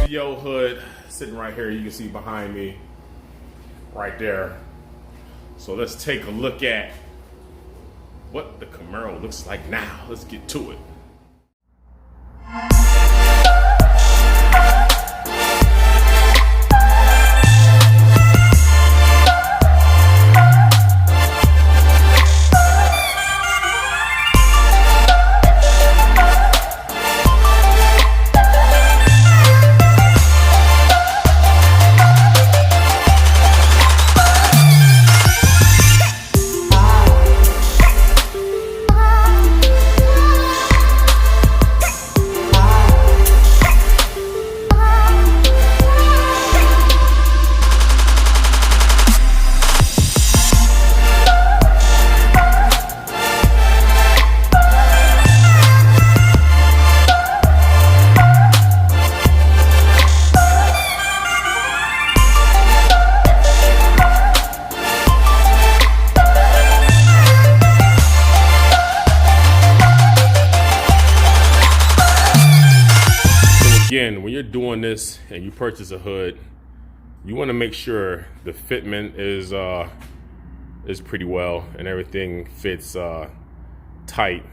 CO hood sitting right here. You can see behind me right there. So let's take a look at what the Camaro looks like now. Let's get to it. Again, when you're doing this and you purchase a hood, you want to make sure the fitment is pretty well and everything fits tight.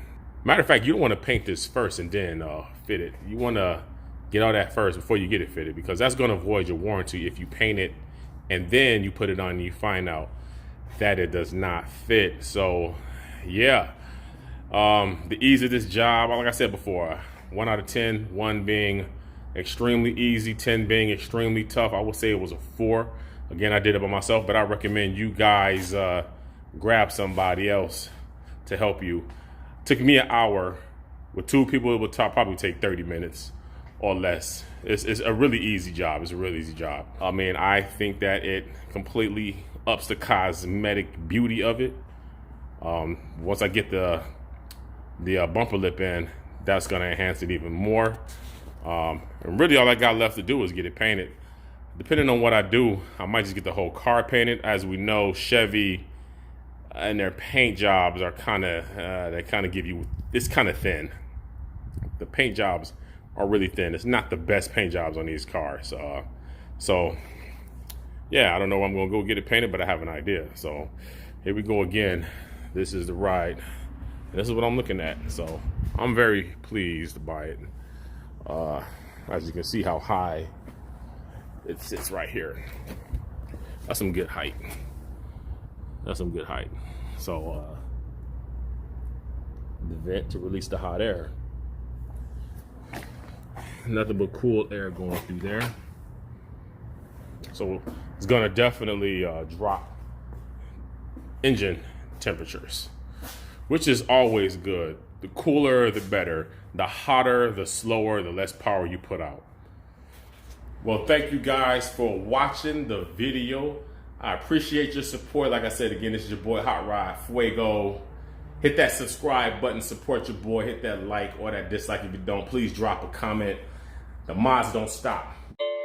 Matter of fact, you don't want to paint this first and then fit it. You want to get all that first before you get it fitted, because that's going to avoid your warranty if you paint it and then you put it on and you find out that it does not fit. So yeah, the ease of this job, like I said before, 1 out of 10, 1 being extremely easy, 10 being extremely tough. I would say it was a 4. Again, I did it by myself, but I recommend you guys grab somebody else to help you. Took me an hour. With 2 people, it would probably take 30 minutes or less. It's a really easy job. It's a really easy job. I mean, I think that it completely ups the cosmetic beauty of it. Once I get the bumper lip in, that's gonna enhance it even more. And really all I got left to do is get it painted. Depending on what I do, I might just get the whole car painted. As we know, Chevy and their paint jobs are they kind of give you, it's kind of thin. The paint jobs are really thin. It's not the best paint jobs on these cars. So yeah, I don't know when I'm gonna go get it painted, but I have an idea. So here we go again. This is the ride. This is what I'm looking at. So I'm very pleased by it. As you can see how high it sits right here. That's some good height. That's some good height. So the vent to release the hot air. Nothing but cool air going through there. So it's gonna definitely drop engine temperatures, which is always good. The cooler, the better. The hotter, the slower, the less power you put out. Well, thank you guys for watching the video. I appreciate your support. Like I said, again, this is your boy Hot Rod Fuego. Hit that subscribe button, support your boy. Hit that like or that dislike if you don't. Please drop a comment. The mods don't stop.